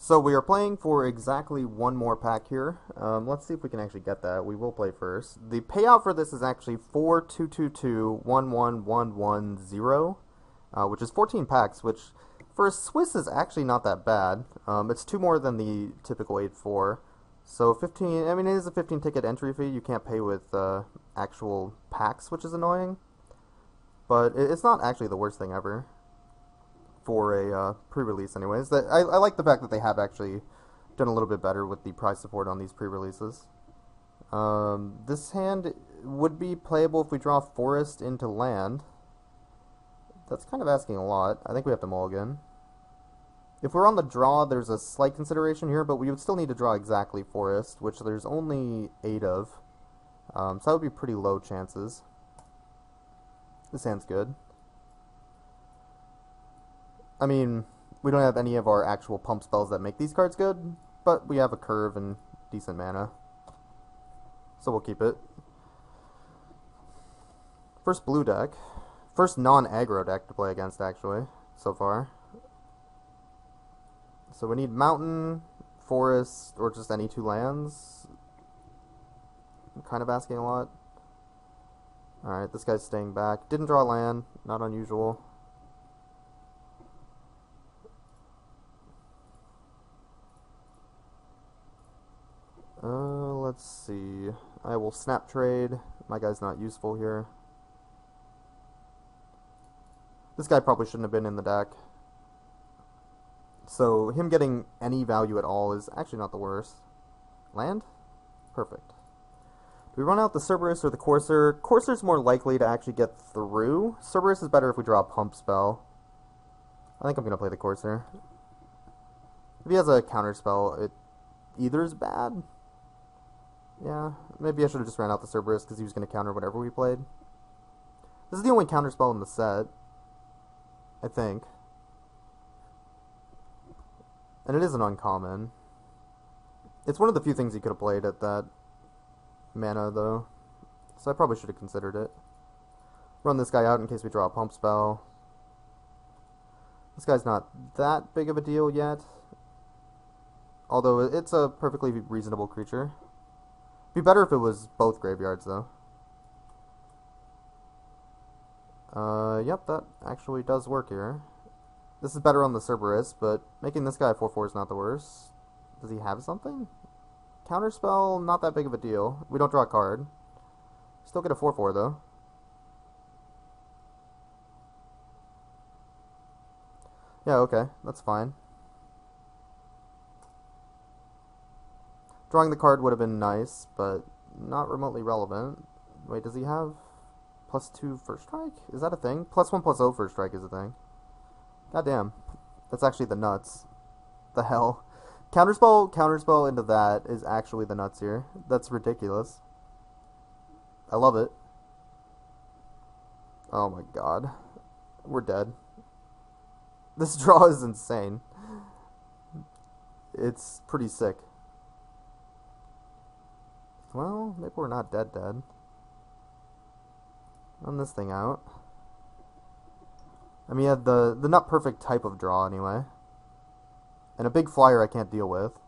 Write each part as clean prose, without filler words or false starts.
So we are playing for exactly one more pack here. Let's see if we can actually get that. We will play first. The payout for this is actually 422211110, which is 14 packs, which for a Swiss is actually not that bad. It's two more than the typical 8-4. So 15, I mean, it is a 15 ticket entry fee. You can't pay with actual packs, which is annoying. But it's not actually the worst thing ever. For a pre-release anyways. I like the fact that they have actually done a little bit better with the price support on these pre-releases. This hand would be playable if we draw forest into land. That's kind of asking a lot. I think we have to mulligan. If we're on the draw, there's a slight consideration here, but we would still need to draw exactly forest, which there's only 8 of. So that would be pretty low chances. This hand's good. I mean, we don't have any of our actual pump spells that make these cards good, but we have a curve and decent mana. So we'll keep it. First blue deck. First non-aggro deck to play against, actually, so far. So we need mountain, forest, or just any 2 lands. I'm kind of asking a lot. Alright, this guy's staying back. Didn't draw land, not unusual. Let's see. I will snap trade. My guy's not useful here. This guy probably shouldn't have been in the deck. So him getting any value at all is actually not the worst. Land? Perfect. Do we run out the Cerberus or the Courser? Courser's more likely to actually get through. Cerberus is better if we draw a pump spell. I think I'm going to play the Courser. If he has a counter spell, it either is bad. Yeah, maybe I should have just ran out the Cerberus because he was going to counter whatever we played. This is the only counter spell in the set, I think. And it is an uncommon. It's one of the few things he could have played at that mana, though. So I probably should have considered it. Run this guy out in case we draw a pump spell. This guy's not that big of a deal yet. Although it's a perfectly reasonable creature. Be better if it was both graveyards, though. Yep, that actually does work here. This is better on the Cerberus, but making this guy a 4-4 is not the worst. Does he have something? Counterspell, not that big of a deal. We don't draw a card. Still get a 4-4, though. Yeah, okay, that's fine. Drawing the card would have been nice, but not remotely relevant. Wait, does he have +2 first strike? Is that a thing? +1/+0 first strike is a thing. Goddamn. That's actually the nuts. The hell. Counterspell into that is actually the nuts here. That's ridiculous. I love it. Oh my god. We're dead. This draw is insane. It's pretty sick. Well, maybe we're not dead. Run this thing out. I mean, yeah, the not perfect type of draw, anyway. And a big flyer I can't deal with.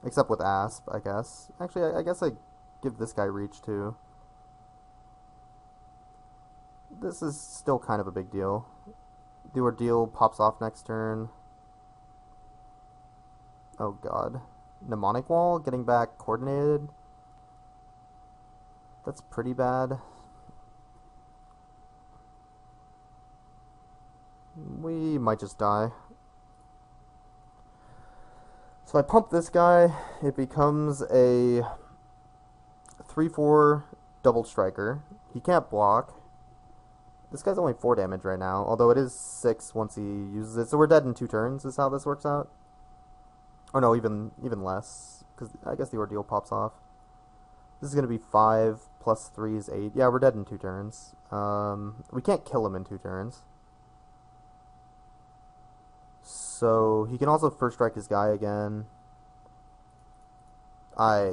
Except with Asp, I guess. Actually, I guess I give this guy reach, too. This is still kind of a big deal. Do Ordeal pops off next turn. Oh, God. Mnemonic Wall, getting back coordinated. That's pretty bad. We might just die. So I pump this guy. It becomes a 3-4 double striker. He can't block. This guy's only 4 damage right now, although it is 6 once he uses it. So we're dead in 2 turns is how this works out. Or no, even less, because I guess the Ordeal pops off. This is going to be 5 plus 3 is 8. Yeah, we're dead in 2 turns. We can't kill him in 2 turns. So he can also first strike his guy again. I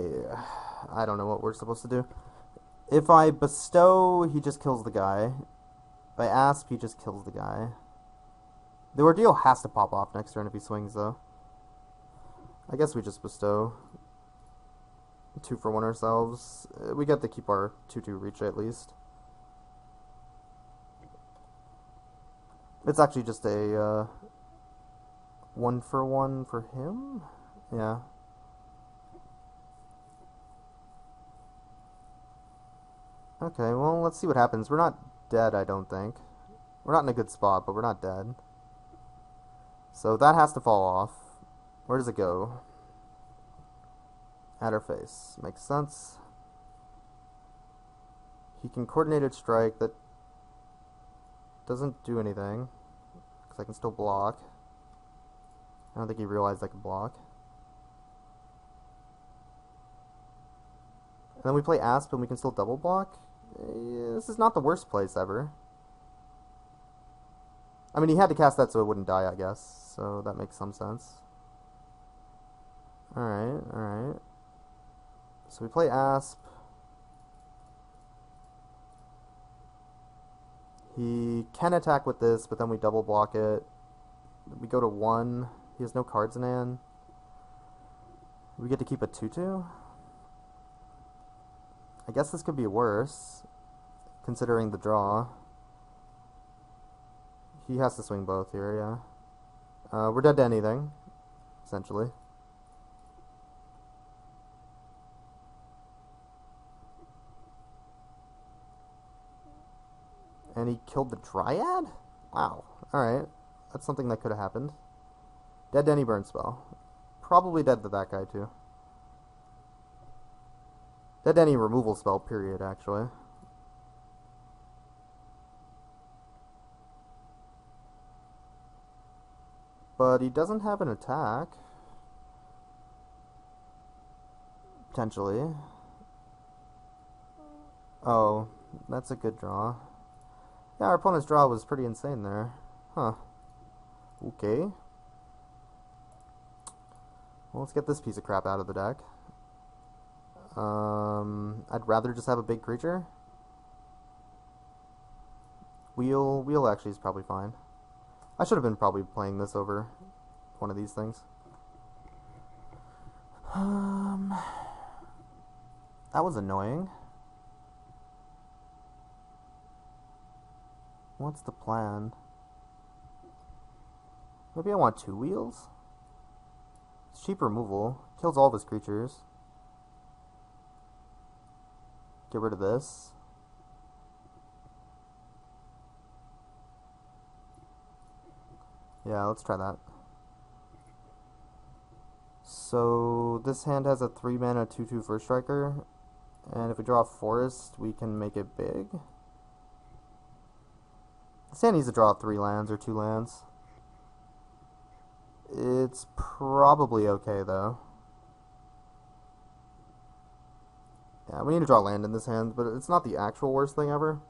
don't know what we're supposed to do. If I bestow, he just kills the guy. If I asp, he just kills the guy. The ordeal has to pop off next turn if he swings, though. I guess we just bestow 2 for 1 ourselves. We get to keep our 2/2 reach at least. It's actually just a 1 for 1 for him? Yeah. Okay, well, let's see what happens. We're not dead, I don't think. We're not in a good spot, but we're not dead. So that has to fall off. Where does it go? At her face. Makes sense. He can coordinated strike. That doesn't do anything, because I can still block. I don't think he realized I could block. And then we play Asp and we can still double block. This is not the worst place ever. I mean, he had to cast that so it wouldn't die, I guess. So that makes some sense. Alright, alright. So we play Asp. He can attack with this, but then we double block it. We go to 1. He has no cards in hand. We get to keep a 2/2. I guess this could be worse, considering the draw. He has to swing both here, yeah. We're dead to anything, essentially. And he killed the Dryad? Wow. Alright. That's something that could have happened. Dead to any burn spell. Probably dead to that guy, too. Dead to any removal spell, period, actually. But he doesn't have an attack. Potentially. Oh, that's a good draw. Yeah, our opponent's draw was pretty insane there. Huh. Okay. Well, let's get this piece of crap out of the deck. I'd rather just have a big creature. Wheel actually is probably fine. I should have been probably playing this over one of these things. That was annoying. What's the plan? Maybe I want 2 wheels? It's cheap removal. Kills all of his creatures. Get rid of this. Yeah, let's try that. So this hand has a 3 mana 2/2 first striker, and if we draw a forest, we can make it big. This hand needs to draw 3 lands or 2 lands. It's probably okay though. Yeah, we need to draw land in this hand, but it's not the actual worst thing ever.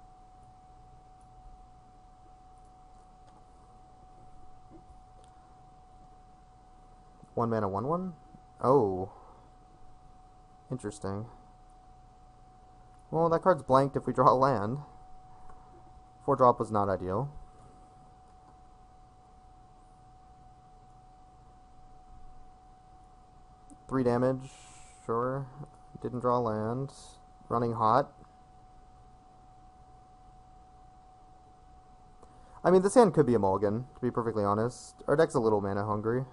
One mana, 1/1. Oh, interesting. Well, that card's blanked if we draw a land. 4-drop was not ideal. Three damage, sure. Didn't draw land. Running hot. I mean, this hand could be a mulligan, to be perfectly honest. Our deck's a little mana hungry.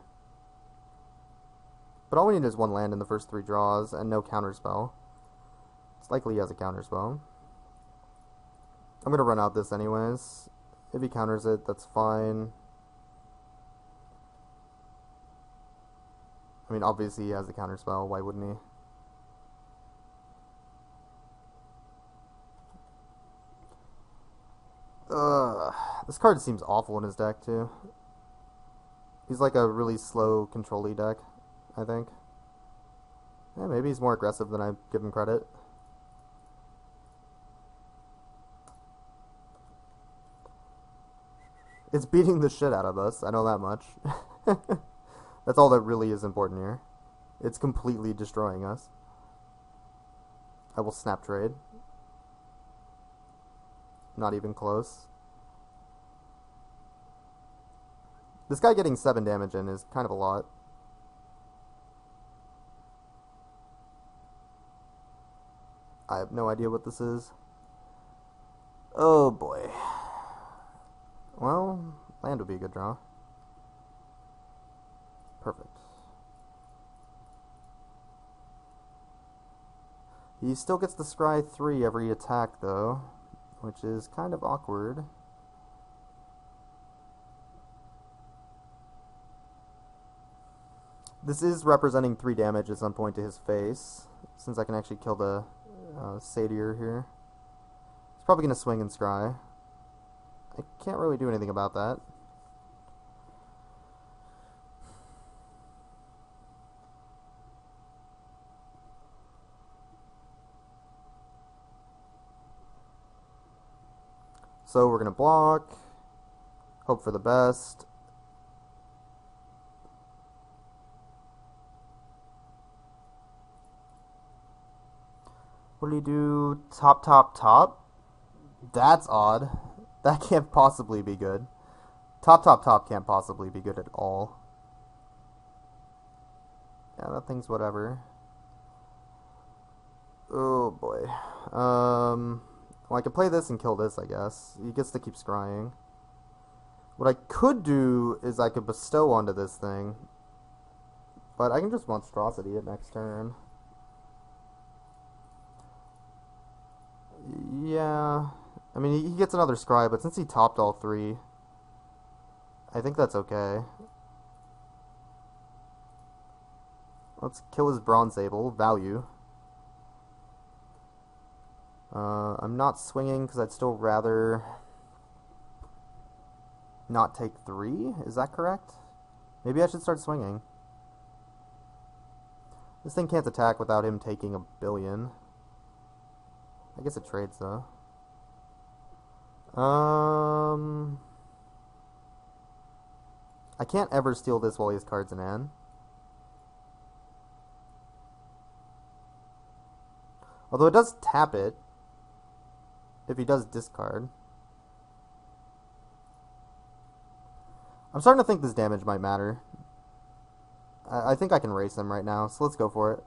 But all we need is 1 land in the first 3 draws, and no counterspell. It's likely he has a counterspell. I'm gonna run out this anyways. If he counters it, that's fine. I mean, obviously he has the counterspell, why wouldn't he? This card seems awful in his deck, too. He's like a really slow, control-y deck, I think. Yeah, maybe he's more aggressive than I give him credit. It's beating the shit out of us, I know that much. That's all that really is important here. It's completely destroying us. I will snap trade. Not even close. This guy getting 7 damage in is kind of a lot. I have no idea what this is. Oh boy. Well, land would be a good draw. Perfect. He still gets the scry 3 every attack though, which is kind of awkward. This is representing 3 damage at some point to his face, since I can actually kill the satyr here. He's probably going to swing and scry. I can't really do anything about that. So we're going to block, hope for the best. What do you do? Top, top, top? That's odd. That can't possibly be good. Top, top, top can't possibly be good at all. Yeah, that thing's whatever. Oh boy. Well, I could play this and kill this, I guess. He gets to keep scrying. What I could do is I could bestow onto this thing. But I can just monstrosity it next turn. Yeah. I mean, he gets another scry, but since he topped all 3, I think that's okay. Let's kill his bronze sable. Value. I'm not swinging because I'd still rather not take 3. Is that correct? Maybe I should start swinging. This thing can't attack without him taking a billion. I guess it trades though. I can't ever steal this while he has cards in hand. Although it does tap it if he does discard. I'm starting to think this damage might matter. I think I can race him right now, so let's go for it.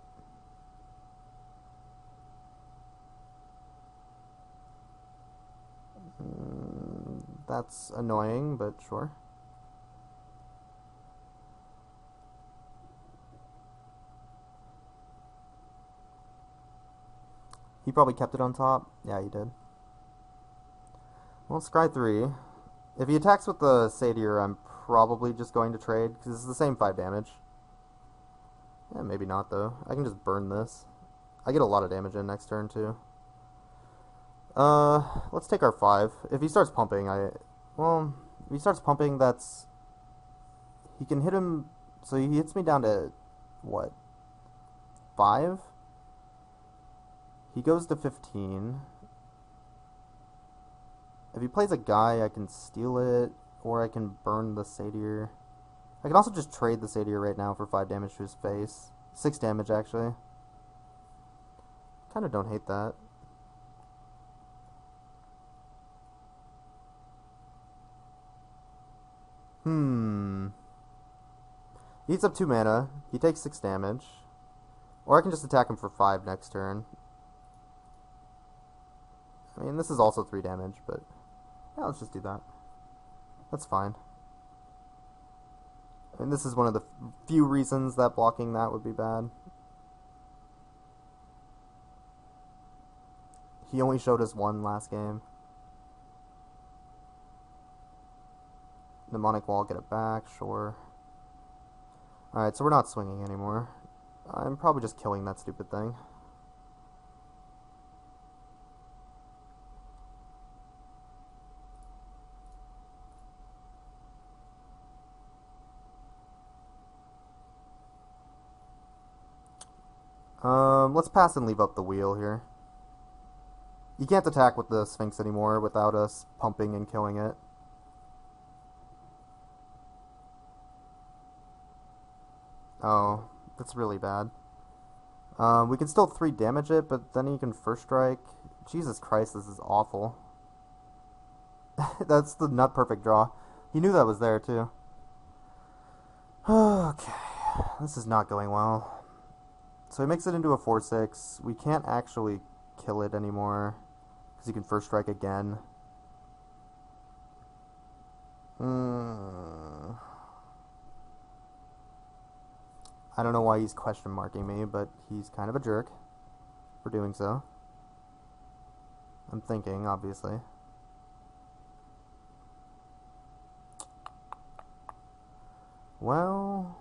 That's annoying, but sure. He probably kept it on top. Yeah, he did. Well, scry 3. If he attacks with the satyr, I'm probably just going to trade, because it's the same 5 damage. Yeah, maybe not, though. I can just burn this. I get a lot of damage in next turn, too. Let's take our 5. If he starts pumping, well, if he starts pumping, that's... He can hit him... So he hits me down to, what? 5? He goes to 15. If he plays a guy, I can steal it, or I can burn the satyr. I can also just trade the satyr right now for 5 damage to his face. 6 damage, actually. Kinda don't hate that. He eats up 2 mana. He takes 6 damage. Or I can just attack him for 5 next turn. I mean, this is also 3 damage, but... Yeah, let's just do that. That's fine. I mean, this is one of the few reasons that blocking that would be bad. He only showed us 1 last game. Mnemonic Wall, get it back, sure. Alright, so we're not swinging anymore. I'm probably just killing that stupid thing. Let's pass and leave up the wheel here. You can't attack with the Sphinx anymore without us pumping and killing it. Oh, that's really bad. We can still 3 damage it, but then he can first strike. Jesus Christ, this is awful. That's the not perfect draw. He knew that was there, too. Okay, this is not going well. So he makes it into a 4-6. We can't actually kill it anymore because he can first strike again. I don't know why he's question marking me, but he's kind of a jerk for doing so. I'm thinking, obviously. Well,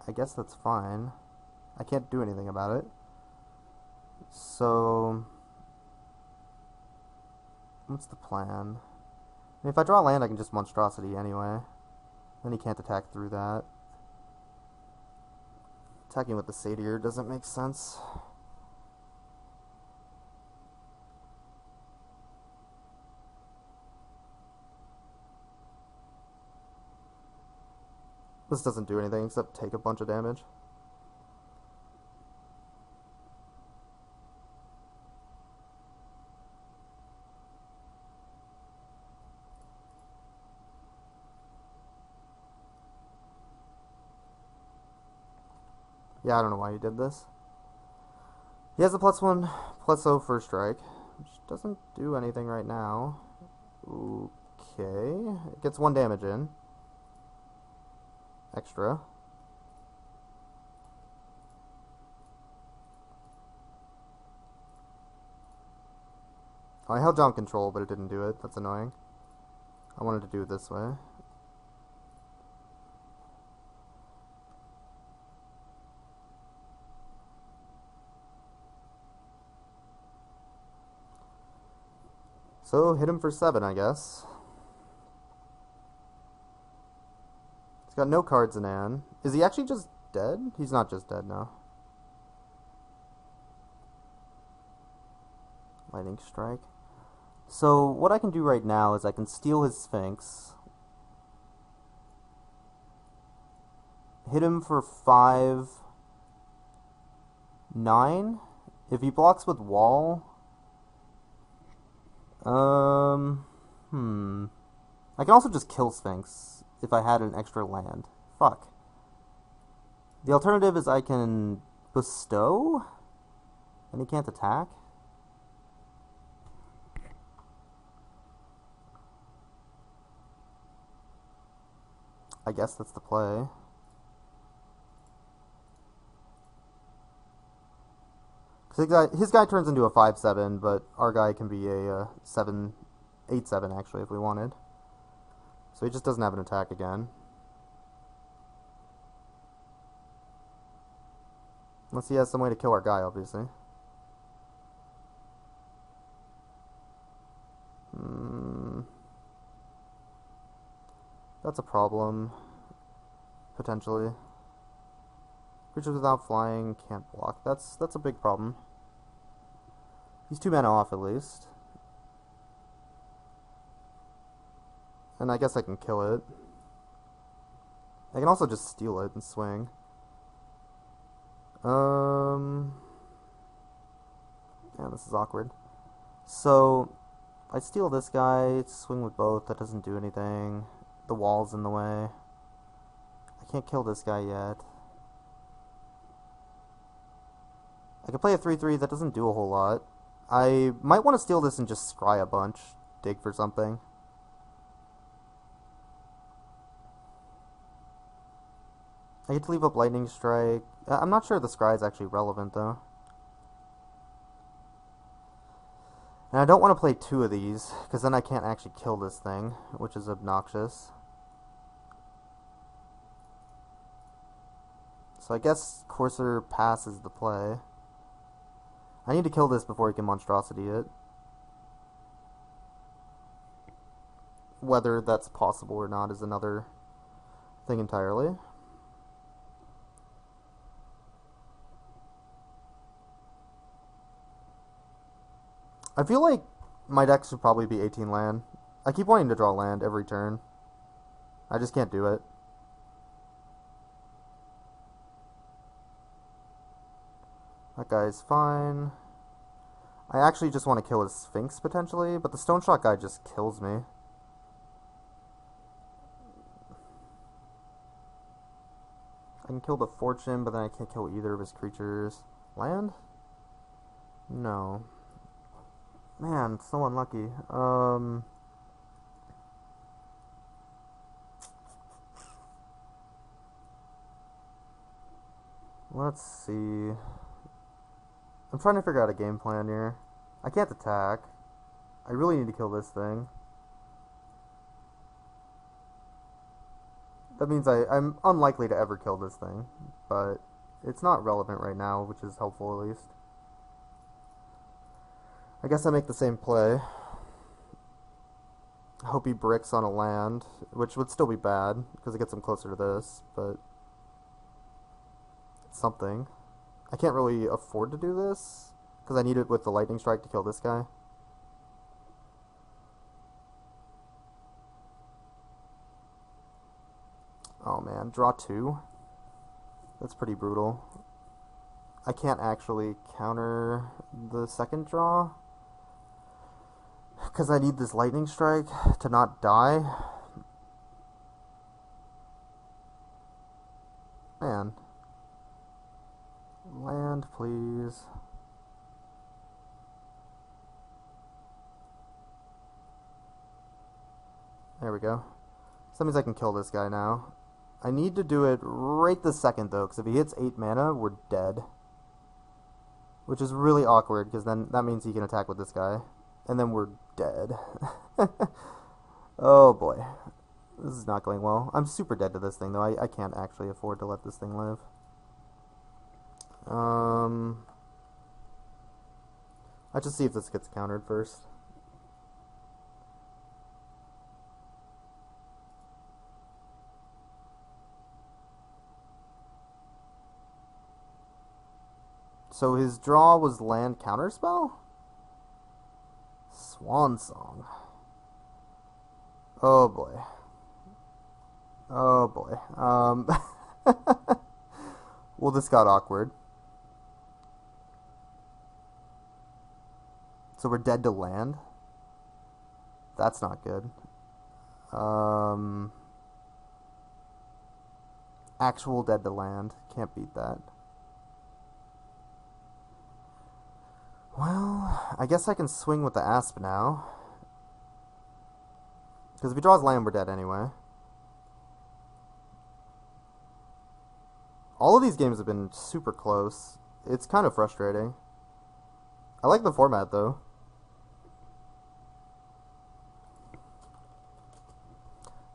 I guess that's fine. I can't do anything about it. So, what's the plan? I mean, if I draw land, I can just monstrosity anyway. Then he can't attack through that. Attacking with the Satyr doesn't make sense. This doesn't do anything except take a bunch of damage. Yeah, I don't know why he did this. He has a +1/+0 first strike, which doesn't do anything right now. Okay. It gets 1 damage in. Extra. Oh, I held down control, but it didn't do it. That's annoying. I wanted to do it this way. So, hit him for 7, I guess. He's got no cards in hand. Is he actually just dead? He's not just dead now. Lightning strike. So, what I can do right now is I can steal his Sphinx. Hit him for 5, 9. If he blocks with wall... I can also just kill Sphinx if I had an extra land. Fuck. The alternative is I can bestow, and he can't attack. I guess that's the play. His guy turns into a 5/7, but our guy can be a 8/7 actually if we wanted. So he just doesn't have an attack again. Unless he has some way to kill our guy, obviously. That's a problem. Potentially. Creatures without flying can't block. That's a big problem. He's 2 mana off at least. And I guess I can kill it. I can also just steal it and swing. Yeah, this is awkward. So, I steal this guy, swing with both, that doesn't do anything. The wall's in the way. I can't kill this guy yet. I can play a 3/3, that doesn't do a whole lot. I might want to steal this and just scry a bunch. Dig for something. I get to leave up Lightning Strike. I'm not sure the scry is actually relevant, though. And I don't want to play 2 of these, because then I can't actually kill this thing, which is obnoxious. So I guess Courser Pass is the play. I need to kill this before he can monstrosity it. Whether that's possible or not is another thing entirely. I feel like my deck should probably be 18 land. I keep wanting to draw land every turn. I just can't do it. That guy's fine. I actually just want to kill his Sphinx, potentially, but the Stone Shot guy just kills me. can kill the Fortune, but then I can't kill either of his creatures. Land? No. Man, so unlucky. Let's see. I'm trying to figure out a game plan here. I can't attack. I really need to kill this thing. That means I'm unlikely to ever kill this thing, but it's not relevant right now, which is helpful at least. I guess I make the same play. I hope he bricks on a land, which would still be bad, because it gets him closer to this, but it's something. I can't really afford to do this, because I need it with the lightning strike to kill this guy. Oh man, draw 2? That's pretty brutal. I can't actually counter the second draw, because I need this lightning strike to not die. Man. Land, please. There we go. So that means I can kill this guy now. I need to do it right this second, though, because if he hits 8 mana, we're dead. Which is really awkward, because then that means he can attack with this guy. And then we're dead. Oh boy. This is not going well. I'm super dead to this thing, though. I can't actually afford to let this thing live. Let's just see if this gets countered first. So his draw was land counterspell? Swan Song. Oh boy. Oh boy. Well, this got awkward. So we're dead to land? That's not good. Actual dead to land. Can't beat that. Well, I guess I can swing with the Asp now. Because if he draws land, we're dead anyway. All of these games have been super close. It's kind of frustrating. I like the format, though.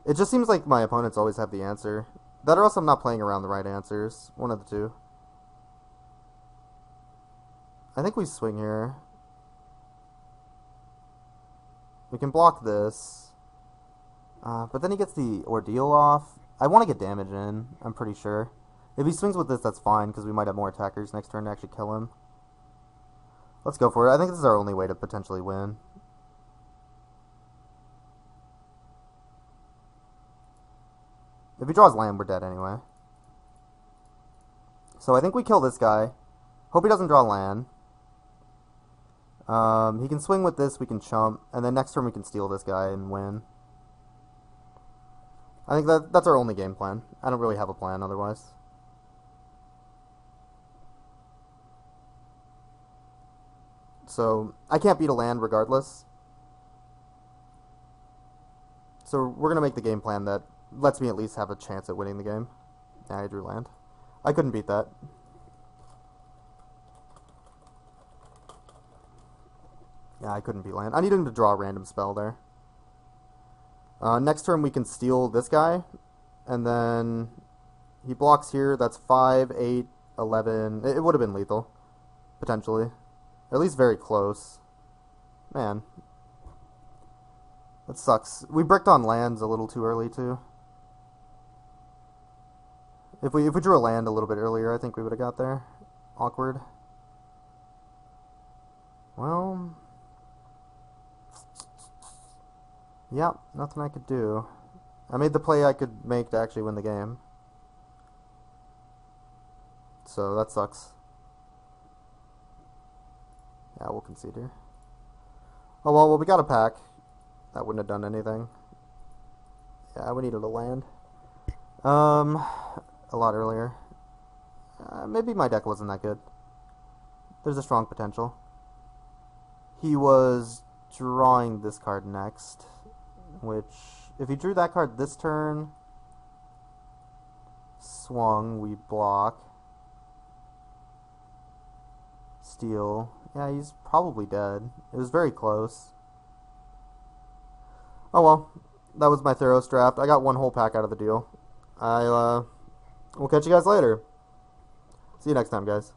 It just seems like my opponents always have the answer. That or else I'm not playing around the right answers. One of the two. I think we swing here. We can block this. But then he gets the ordeal off. I want to get damage in, I'm pretty sure. If he swings with this, that's fine, because we might have more attackers next turn to actually kill him. Let's go for it. I think this is our only way to potentially win. If he draws land, we're dead anyway. So I think we kill this guy. Hope he doesn't draw land. He can swing with this, we can chump, and then next turn we can steal this guy and win. I think that's our only game plan. I don't really have a plan otherwise. So, I can't beat a land regardless. So we're going to make the game plan that lets me at least have a chance at winning the game. Yeah, I drew land. I couldn't beat that. Yeah, I couldn't beat land. I need him to draw a random spell there. Next turn we can steal this guy, and then he blocks here. That's 5, 8, 11. It would have been lethal, potentially. Or at least very close. Man. That sucks. We bricked on lands a little too early, too. If we drew a land a little bit earlier, I think we would have got there. Awkward. Well... yeah, nothing I could do. I made the play I could make to actually win the game. So, that sucks. Yeah, we'll concede here. Oh, well, we got a pack. That wouldn't have done anything. Yeah, we needed a land. A lot earlier. maybe my deck wasn't that good. There's a strong potential. He was drawing this card next, which, if he drew that card this turn, swung, we block. Steal. Yeah, he's probably dead. It was very close. Oh well, that was my Theros draft. I got one whole pack out of the deal. We'll catch you guys later. See you next time, guys.